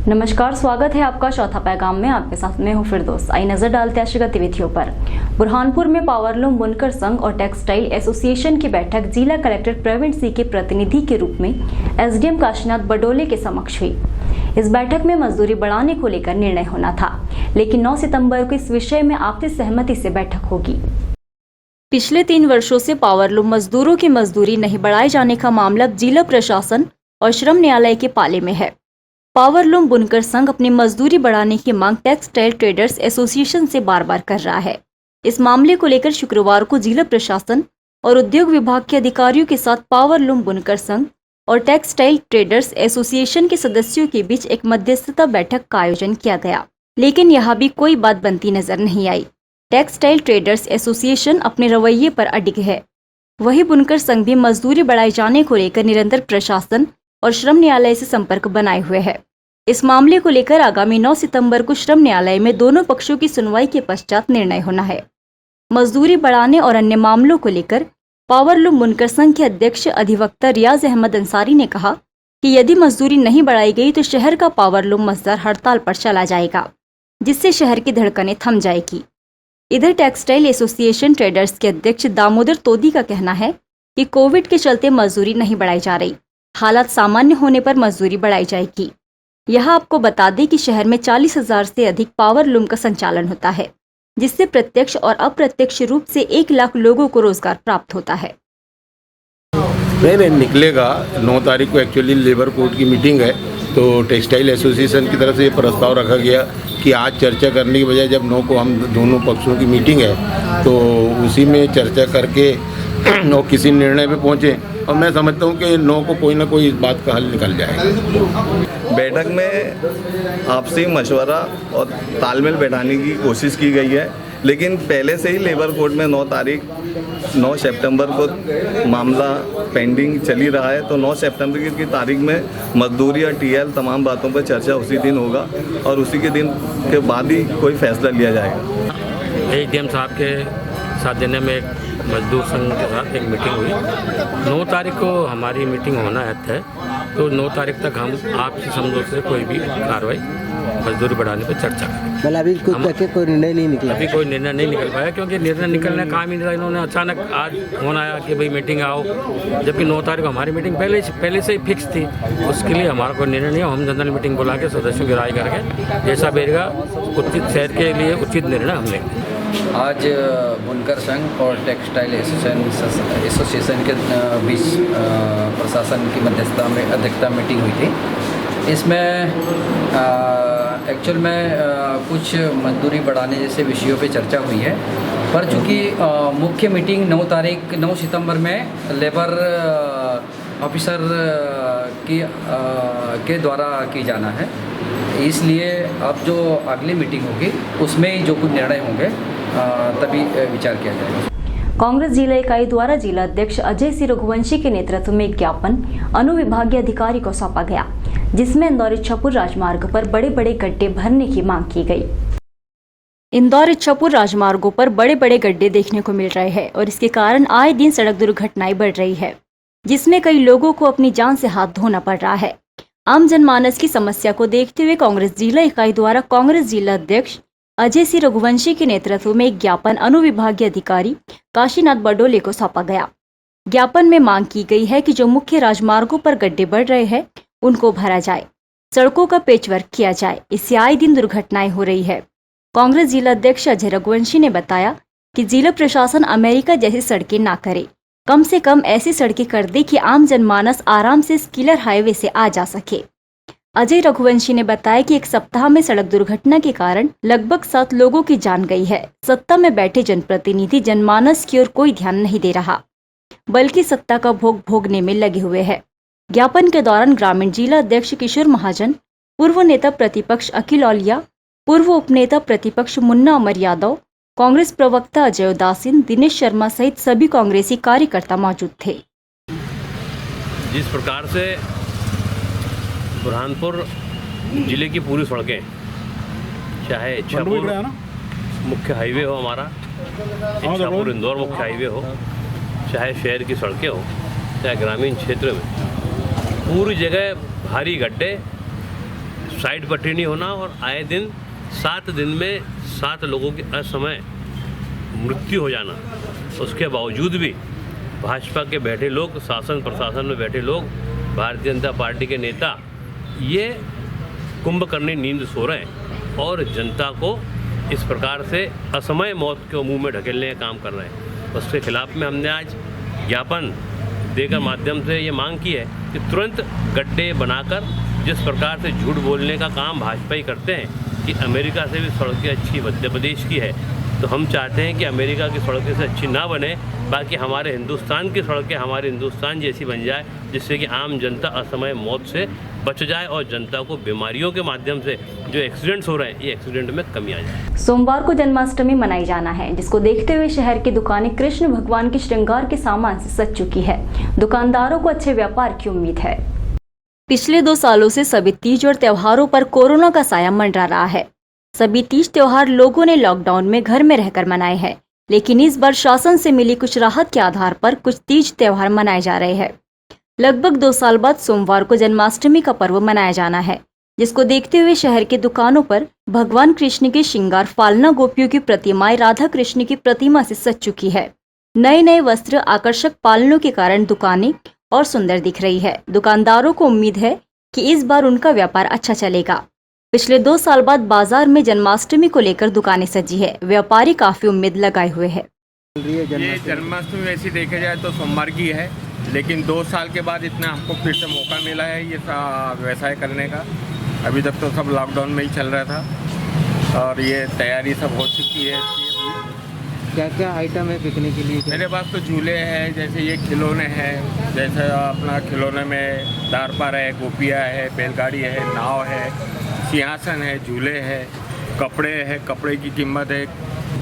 नमस्कार, स्वागत है आपका चौथा पैगाम में। आपके साथ मैं हूं फिरदौस। आई नजर डालते हैं आज की गतिविधियों पर। बुरहानपुर में पावरलूम बुनकर संघ और टेक्सटाइल एसोसिएशन की बैठक जिला कलेक्टर प्रवीण सिंह के प्रतिनिधि के रूप में एसडीएम काशीनाथ बडोले के समक्ष हुई। इस बैठक में मजदूरी बढ़ाने को लेकर निर्णय होना था, लेकिन 9 सितंबर को इस विषय में आपसी सहमति से बैठक होगी। पिछले 3 वर्षों से पावरलूम मजदूरों की मजदूरी नहीं बढ़ाए जाने का मामला जिला प्रशासन और श्रम न्यायालय के पाले में है। पावरलूम बुनकर संघ अपनी मजदूरी बढ़ाने की मांग टेक्सटाइल ट्रेडर्स एसोसिएशन से बार बार कर रहा है। इस मामले को लेकर शुक्रवार को जिला प्रशासन और उद्योग विभाग के अधिकारियों के साथ पावरलूम बुनकर संघ और टेक्सटाइल ट्रेडर्स एसोसिएशन के सदस्यों के बीच एक मध्यस्थता बैठक का आयोजन किया गया, लेकिन यहाँ भी कोई बात बनती नजर नहीं आई। टेक्सटाइल ट्रेडर्स एसोसिएशन अपने रवैये पर अडिग है, वही बुनकर संघ भी मजदूरी बढ़ाए जाने को लेकर निरंतर प्रशासन और श्रम न्यायालय से संपर्क बनाए हुए है। इस मामले को लेकर आगामी 9 सितंबर को श्रम न्यायालय में दोनों पक्षों की सुनवाई के पश्चात निर्णय होना है। मजदूरी बढ़ाने और अन्य मामलों को लेकर पावरलूम बुनकर संघ के अध्यक्ष अधिवक्ता रियाज अहमद अंसारी ने कहा कि यदि मजदूरी नहीं बढ़ाई गई तो शहर का पावरलूम मजदूर हड़ताल पर चला जाएगा, जिससे शहर की धड़कनें थम जाएगी। इधर टेक्सटाइल एसोसिएशन ट्रेडर्स के अध्यक्ष दामोदर तोदी का कहना है कि कोविड के चलते मजदूरी नहीं बढ़ाई जा रही, हालात सामान्य होने पर मजदूरी बढ़ाई जाएगी। यहाँ आपको बता दें कि शहर में 40,000 से अधिक पावरलूम का संचालन होता है, जिससे प्रत्यक्ष और अप्रत्यक्ष रूप से 1 लाख लोगों को रोजगार प्राप्त होता है। नहीं निकलेगा। 9 तारीख को एक्चुअली लेबर कोर्ट की मीटिंग है, तो टेक्सटाइल एसोसिएशन की तरफ से ये प्रस्ताव रखा गया कि आज चर्चा करने की बजाय जब 9 को हम दोनों पक्षों की मीटिंग है तो उसी में चर्चा करके 9 किसी निर्णय पे पहुँचे, और मैं समझता हूँ कि 9 को कोई ना कोई इस बात का हल निकल जाएगा। बैठक में आपसी मशवरा और तालमेल बैठाने की कोशिश की गई है, लेकिन पहले से ही लेबर कोर्ट में 9 सितंबर को मामला पेंडिंग चली रहा है। तो 9 सितंबर की तारीख में मजदूरी और टीएल तमाम बातों पर चर्चा उसी दिन होगा और उसी के दिन के बाद ही कोई फैसला लिया जाएगा। एसडीएम साहब के साथ देने में एक मजदूर संघ के साथ एक मीटिंग हुई। 9 तारीख को हमारी मीटिंग होना है, तो 9 तारीख तक हम आपसी समझौते से कोई भी कार्रवाई मजदूरी बढ़ाने पर चर्चा करें। अभी कोई निर्णय नहीं निकला? अभी कोई निर्णय नहीं निकल पाया, क्योंकि निर्णय निकलने का काम ही नहीं था। इन्होंने अचानक आज फोन आया कि भाई मीटिंग आओ, जबकि 9 तारीख को हमारी मीटिंग पहले से ही फिक्स थी। उसके लिए हमारा कोई निर्णय नहीं है। हम जनरल मीटिंग बुला के सदस्यों की राय करके जैसा रहेगा उचित शहर के लिए उचित निर्णय हम लेंगे। आज बुनकर संघ और टेक्सटाइल एसोसिएशन के बीच प्रशासन की अध्यक्षता मीटिंग हुई थी। इसमें एक्चुअल में कुछ मजदूरी बढ़ाने जैसे विषयों पे चर्चा हुई है, पर चूँकि मुख्य मीटिंग 9 सितंबर में लेबर ऑफिसर के द्वारा की जाना है, इसलिए अब जो अगली मीटिंग होगी उसमें जो कुछ निर्णय होंगे तभी विचार किया जाएगा। कांग्रेस जिला इकाई द्वारा जिला अध्यक्ष अजय सिंह रघुवंशी के नेतृत्व में एक ज्ञापन अनुविभागीय अधिकारी को सौंपा गया, जिसमें इंदौर इच्छापुर राजमार्ग पर बड़े बड़े गड्ढे भरने की मांग की गई। इंदौर इच्छापुर राजमार्गों पर बड़े बड़े गड्ढे देखने को मिल रहे हैं और इसके कारण आए दिन सड़क दुर्घटनाएं बढ़ रही है, जिसमें कई लोगों को अपनी जान से हाथ धोना पड़ रहा है। आम जनमानस की समस्या को देखते हुए कांग्रेस जिला इकाई द्वारा कांग्रेस जिला अध्यक्ष अजय सिंह रघुवंशी के नेतृत्व में एक ज्ञापन अनुविभागीय अधिकारी काशीनाथ बडोले को सौंपा गया। ज्ञापन में मांग की गई है कि जो मुख्य राजमार्गों पर गड्ढे बढ़ रहे हैं उनको भरा जाए, सड़कों का पेचवर्क किया जाए, इससे आए दिन दुर्घटनाएं हो रही है। कांग्रेस जिला अध्यक्ष अजय रघुवंशी ने बताया कि जिला प्रशासन अमेरिका जैसी सड़कें ना करे, कम से कम ऐसी सड़कें कर दे कि आम जनमानस आराम से स्किलर हाईवे से आ जा सके। अजय रघुवंशी ने बताया कि 1 सप्ताह में सड़क दुर्घटना के कारण लगभग 7 लोगों की जान गई है। सत्ता में बैठे जनप्रतिनिधि जनमानस की ओर कोई ध्यान नहीं दे रहा, बल्कि सत्ता का भोग भोगने में लगे हुए हैं। ज्ञापन के दौरान ग्रामीण जिला अध्यक्ष किशोर महाजन, पूर्व नेता प्रतिपक्ष अखिल औलिया, पूर्व उपनेता प्रतिपक्ष मुन्ना अमर यादव, कांग्रेस प्रवक्ता अजय उदासीन, दिनेश शर्मा सहित सभी कांग्रेसी कार्यकर्ता मौजूद थे। जिस प्रकार से बुरहानपुर जिले की पूरी सड़कें, चाहे इच्छापुर मुख्य हाईवे हो हमारा, इच्छापुर इंदौर मुख्य हाईवे हो, चाहे शहर की सड़कें हो, चाहे ग्रामीण क्षेत्र में, पूरी जगह भारी गड्ढे साइड पट्टी नहीं होना और आए दिन 7 दिन में 7 लोगों की असमय मृत्यु हो जाना। उसके बावजूद भी भाजपा के बैठे लोग, शासन प्रशासन में बैठे लोग, भारतीय जनता पार्टी के नेता ये कुंभकर्णी नींद सो रहे हैं और जनता को इस प्रकार से असमय मौत के मुंह में ढकेलने का काम कर रहे हैं। उसके खिलाफ में हमने आज ज्ञापन देकर माध्यम से ये मांग की है कि तुरंत गड्ढे बनाकर जिस प्रकार से झूठ बोलने का काम भाजपा ही करते हैं कि अमेरिका से भी सड़कें अच्छी मध्य प्रदेश की है, तो हम चाहते हैं कि अमेरिका की सड़कें से अच्छी ना बने, बाकी हमारे हिंदुस्तान की सड़कें हमारे हिंदुस्तान जैसी बन जाए, जिससे कि आम जनता असमय मौत से बच जाए और जनता को बीमारियों के माध्यम से जो एक्सीडेंट्स हो रहे हैं, ये एक्सीडेंट में कमी आ जाए। सोमवार को जन्माष्टमी मनाई जाना है, जिसको देखते हुए शहर की दुकानें कृष्ण भगवान के श्रृंगार के सामान से सज चुकी है। दुकानदारों को अच्छे व्यापार की उम्मीद है। पिछले 2 सालों से सभी तीज और त्योहारों पर कोरोना का साया मंडरा रहा है। सभी तीज त्योहार लोगों ने लॉकडाउन में घर में रहकर मनाए हैं, लेकिन इस बार शासन से मिली कुछ राहत के आधार पर कुछ तीज त्योहार मनाए जा रहे हैं। लगभग 2 साल बाद सोमवार को जन्माष्टमी का पर्व मनाया जाना है, जिसको देखते हुए शहर की दुकानों पर भगवान कृष्ण के श्रृंगार फालना गोपियों की प्रतिमाएं राधा कृष्ण की प्रतिमा से सज चुकी है। नए नए वस्त्र, आकर्षक पालनों के कारण दुकानें और सुंदर दिख रही है। दुकानदारों को उम्मीद है कि इस बार उनका व्यापार अच्छा चलेगा। पिछले 2 साल बाद बाजार में जन्माष्टमी को लेकर दुकानें सजी है। व्यापारी काफी उम्मीद लगाए हुए है। ये जन्माष्टमी वैसे देखा जाए तो सोमवार की है, लेकिन 2 साल के बाद इतना हमको फिर से मौका मिला है ये व्यवसाय करने का। अभी तक तो सब लॉकडाउन में ही चल रहा था और ये तैयारी सब हो चुकी है। क्या क्या आइटम है बिकने के लिए? मेरे पास तो झूले हैं, जैसे ये खिलौने हैं, जैसे अपना खिलौने में दारपार है, गोपिया है, बैलगाड़ी है, नाव है, सिंहासन है, झूले हैं, कपड़े हैं। कपड़े की कीमत है,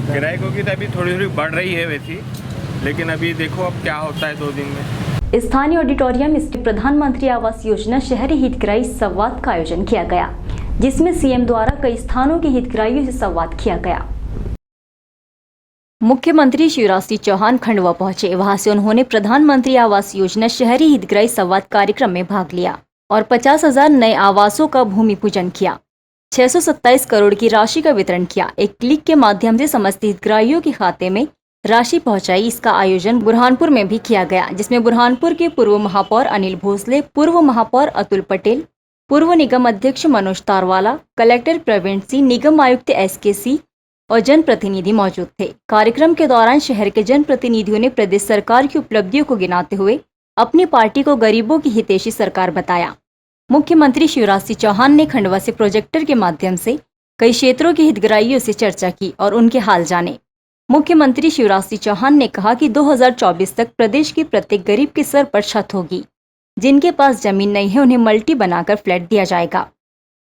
ग्राहकों की तो अभी थोड़ी थोड़ी बढ़ रही है वैसी, लेकिन अभी देखो अब क्या होता है 2 दिन में। स्थानीय ऑडिटोरियम स्थित प्रधानमंत्री आवास योजना शहरी हितग्राही संवाद का आयोजन किया गया, जिसमें सीएम द्वारा कई स्थानों के हितग्राहियों से संवाद किया गया। मुख्यमंत्री शिवराज सिंह चौहान खंडवा पहुंचे। वहां से उन्होंने प्रधानमंत्री आवास योजना शहरी हितग्राही संवाद कार्यक्रम में भाग लिया और 50,000 नए आवासों का भूमि पूजन किया। 627 करोड़ की राशि का वितरण किया। एक क्लिक के माध्यम से समस्त हितग्राहियों के खाते में राशि पहुंचाई। इसका आयोजन बुरहानपुर में भी किया गया, जिसमें बुरहानपुर के पूर्व महापौर अनिल भोसले, पूर्व महापौर अतुल पटेल, पूर्व निगम अध्यक्ष मनोज तारवाला, कलेक्टर प्रवीण सिंह, निगम आयुक्त SKC और जनप्रतिनिधि मौजूद थे। कार्यक्रम के दौरान शहर के जनप्रतिनिधियों ने प्रदेश सरकार की उपलब्धियों को गिनाते हुए अपनी पार्टी को गरीबों की हितैषी सरकार बताया। मुख्यमंत्री शिवराज सिंह चौहान ने खंडवा से प्रोजेक्टर के माध्यम से कई क्षेत्रों के हितग्राहियों से चर्चा की और उनके हाल जाने। मुख्यमंत्री शिवराज सिंह चौहान ने कहा कि 2024 तक प्रदेश के प्रत्येक गरीब के सर पर छत होगी। जिनके पास जमीन नहीं है उन्हें मल्टी बनाकर फ्लैट दिया जाएगा।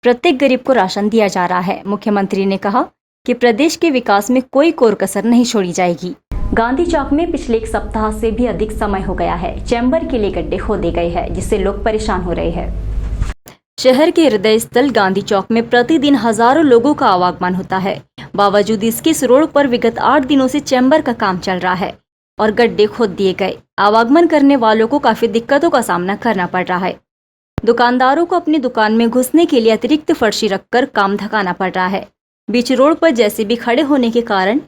प्रत्येक गरीब को राशन दिया जा रहा है। मुख्यमंत्री ने कहा कि प्रदेश के विकास में कोई कोर कसर नहीं छोड़ी जाएगी। गांधी चौक में पिछले 1 सप्ताह से भी अधिक समय हो गया है। चैम्बर के लिए गड्ढे खोदे गए हैं, जिससे लोग परेशान हो रहे हैं। शहर के हृदय स्थल गांधी चौक में प्रतिदिन हजारों लोगों का आवागमन होता है। बावजूद इसके इस रोड पर विगत 8 दिनों से चैम्बर का काम चल रहा है और गड्ढे खोद दिए गए। आवागमन करने वालों को काफी दिक्कतों का सामना करना पड़ रहा है। दुकानदारों को अपनी दुकान में घुसने के लिए अतिरिक्त फर्शी रखकर काम धकाना पड़ रहा है। बीच रोड पर जैसे भी खड़े होने के कारण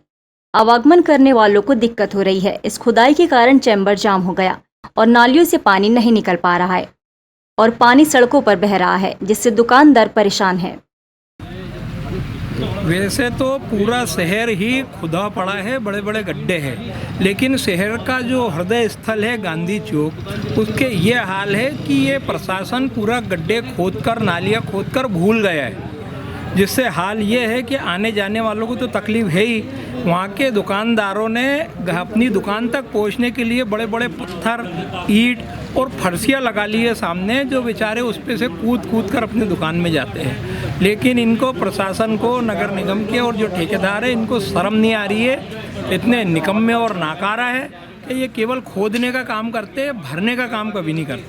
आवागमन करने वालों को दिक्कत हो रही है। इस खुदाई के कारण चैम्बर जाम हो गया और नालियों से पानी नहीं निकल पा रहा है और पानी सड़कों पर बह रहा है, जिससे दुकानदार परेशान है। वैसे तो पूरा शहर ही खुदा पड़ा है, बड़े बड़े गड्ढे हैं, लेकिन शहर का जो हृदय स्थल है गांधी चौक, उसके ये हाल है कि ये प्रशासन पूरा गड्ढे खोदकर, नालियाँ खोदकर भूल गया है, जिससे हाल ये है कि आने जाने वालों को तो तकलीफ है ही। वहाँ के दुकानदारों ने अपनी दुकान तक पहुँचने के लिए बड़े बड़े पत्थर, ईंट और फर्शियाँ लगा ली है सामने, जो बेचारे उस पे से कूद कर अपनी दुकान में जाते हैं। लेकिन इनको, प्रशासन को, नगर निगम के और जो ठेकेदार है, इनको शर्म नहीं आ रही है। इतने निकम्मे और नाकारा है कि ये केवल खोदने का काम करते हैं, भरने का काम कभी नहीं करते।